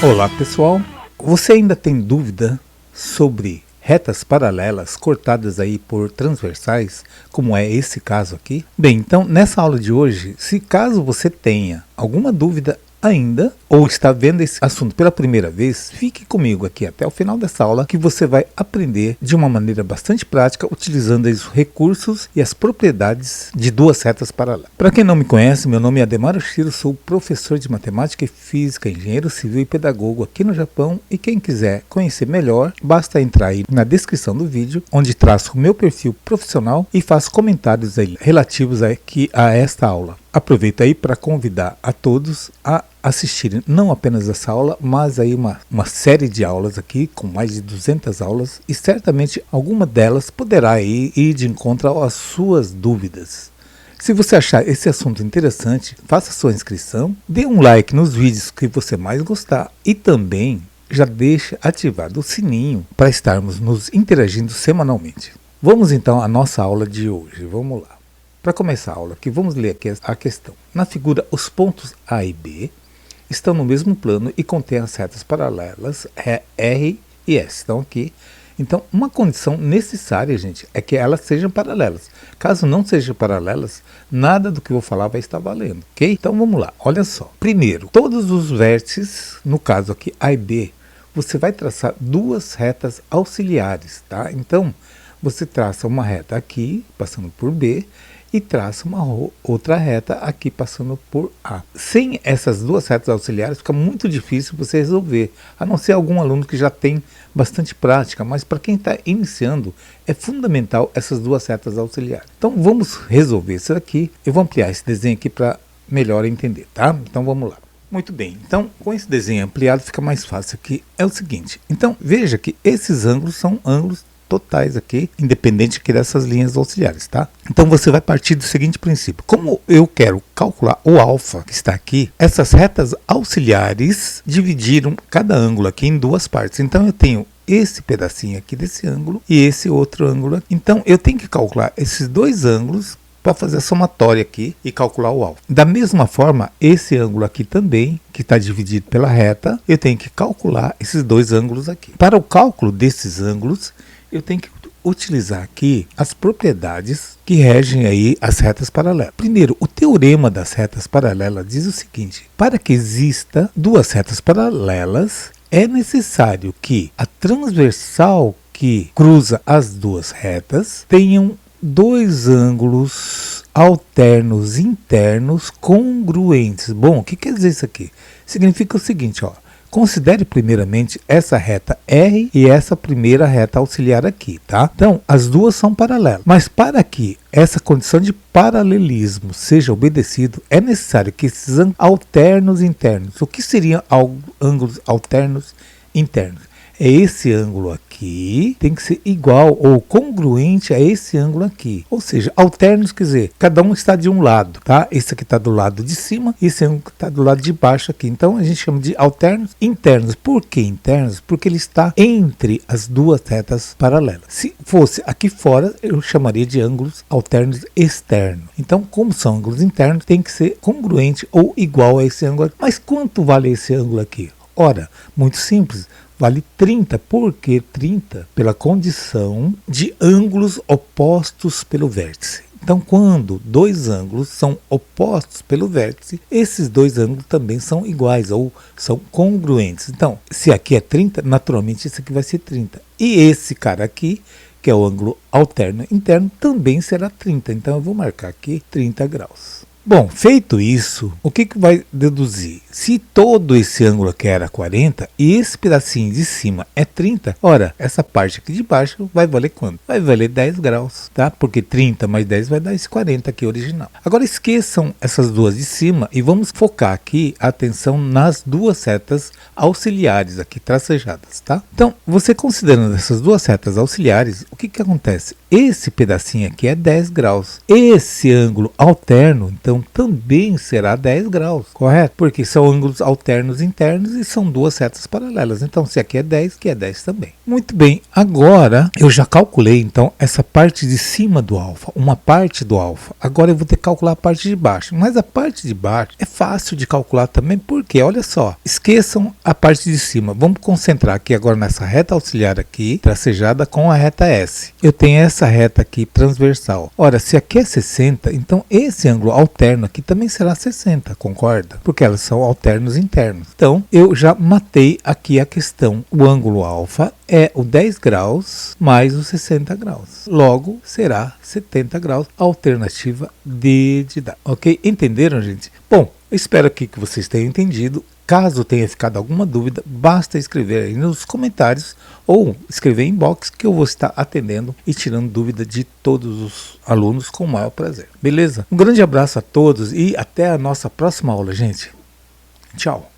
Olá pessoal, você ainda tem dúvida sobre retas paralelas cortadas aí por transversais, como é esse caso aqui? Bem, então nessa aula de hoje, se caso você tenha alguma dúvida ainda, ou está vendo esse assunto pela primeira vez, fique comigo aqui até o final dessa aula que você vai aprender de uma maneira bastante prática, utilizando os recursos e as propriedades de duas retas paralelas. Para quem não me conhece, meu nome é Ademar Oshiro, sou professor de matemática e física, engenheiro civil e pedagogo aqui no Japão, e quem quiser conhecer melhor, basta entrar aí na descrição do vídeo, onde traço o meu perfil profissional e faço comentários aí relativos aqui a esta aula. Aproveito aí para convidar a todos a assistirem não apenas essa aula, mas aí uma série de aulas aqui, com mais de 200 aulas, e certamente alguma delas poderá aí ir de encontro às suas dúvidas. Se você achar esse assunto interessante, faça sua inscrição, dê um like nos vídeos que você mais gostar e também já deixe ativado o sininho para estarmos nos interagindo semanalmente. Vamos então à nossa aula de hoje, vamos lá. Para começar a aula aqui, vamos ler aqui a questão. Na figura, os pontos A e B estão no mesmo plano e contêm as retas paralelas R e S. Estão aqui. Então, uma condição necessária, gente, é que elas sejam paralelas. Caso não sejam paralelas, nada do que eu vou falar vai estar valendo, ok? Então, vamos lá. Olha só. Primeiro, todos os vértices, no caso aqui A e B, você vai traçar duas retas auxiliares, tá? Então, você traça uma reta aqui, passando por B, e traça uma outra reta aqui passando por A. Sem essas duas retas auxiliares fica muito difícil você resolver, a não ser algum aluno que já tem bastante prática, mas para quem está iniciando é fundamental essas duas retas auxiliares. Então vamos resolver isso aqui, eu vou ampliar esse desenho aqui para melhor entender, tá? Então vamos lá. Muito bem, então com esse desenho ampliado fica mais fácil aqui, é o seguinte, então veja que esses ângulos são ângulos totais aqui, independente aqui dessas linhas auxiliares, tá? Então você vai partir do seguinte princípio. Como eu quero calcular o alfa que está aqui, essas retas auxiliares dividiram cada ângulo aqui em duas partes. Então eu tenho esse pedacinho aqui desse ângulo e esse outro ângulo aqui. Então eu tenho que calcular esses dois ângulos para fazer a somatória aqui e calcular o alfa. Da mesma forma, esse ângulo aqui também, que está dividido pela reta, eu tenho que calcular esses dois ângulos aqui. Para o cálculo desses ângulos, eu tenho que utilizar aqui as propriedades que regem aí as retas paralelas. Primeiro, o teorema das retas paralelas diz o seguinte: para que exista duas retas paralelas, é necessário que a transversal que cruza as duas retas tenham dois ângulos alternos internos congruentes. Bom, o que quer dizer isso aqui? Significa o seguinte, ó. Considere primeiramente essa reta R e essa primeira reta auxiliar aqui, tá? Então, as duas são paralelas. Mas para que essa condição de paralelismo seja obedecido, é necessário que esses ângulos alternos internos, o que seriam ângulos alternos internos? É esse ângulo aqui, tem que ser igual ou congruente a esse ângulo aqui. Ou seja, alternos quer dizer, cada um está de um lado, tá? Esse aqui está do lado de cima e esse ângulo está do lado de baixo aqui. Então a gente chama de alternos internos. Por que internos? Porque ele está entre as duas retas paralelas. Se fosse aqui fora, eu chamaria de ângulos alternos externos. Então, como são ângulos internos, tem que ser congruente ou igual a esse ângulo aqui. Mas quanto vale esse ângulo aqui? Ora, muito simples. Vale 30, porque 30 pela condição de ângulos opostos pelo vértice. Então, quando dois ângulos são opostos pelo vértice, esses dois ângulos também são iguais ou são congruentes. Então, se aqui é 30, naturalmente esse aqui vai ser 30. E esse cara aqui, que é o ângulo alterno interno, também será 30. Então, eu vou marcar aqui 30 graus. Bom, feito isso, o que vai deduzir? Se todo esse ângulo aqui era 40 e esse pedacinho de cima é 30, ora, essa parte aqui de baixo vai valer quanto? Vai valer 10 graus, tá? Porque 30 mais 10 vai dar esse 40 aqui original. Agora esqueçam essas duas de cima e vamos focar aqui a atenção nas duas retas auxiliares aqui tracejadas, tá? Então, você considerando essas duas retas auxiliares, o que acontece? Esse pedacinho aqui é 10 graus. Esse ângulo alterno, então, então também será 10 graus, correto? Porque são ângulos alternos internos e são duas retas paralelas. Então, se aqui é 10, aqui é 10 também. Muito bem, agora eu já calculei então essa parte de cima do alfa, uma parte do alfa. Agora eu vou ter que calcular a parte de baixo, mas a parte de baixo é fácil de calcular também, porque olha só, esqueçam a parte de cima. Vamos concentrar aqui agora nessa reta auxiliar aqui, tracejada com a reta S. Eu tenho essa reta aqui transversal. Ora, se aqui é 60, então esse ângulo alterno aqui também será 60, concorda? Porque elas são alternos internos. Então, eu já matei aqui a questão. O ângulo alfa é o 10 graus mais os 60 graus. Logo, será 70 graus, alternativa D de dar. Ok? Entenderam, gente? Bom, eu espero aqui que vocês tenham entendido. Caso tenha ficado alguma dúvida, basta escrever aí nos comentários ou escrever em inbox que eu vou estar atendendo e tirando dúvida de todos os alunos com o maior prazer. Beleza? Um grande abraço a todos e até a nossa próxima aula, gente. Tchau!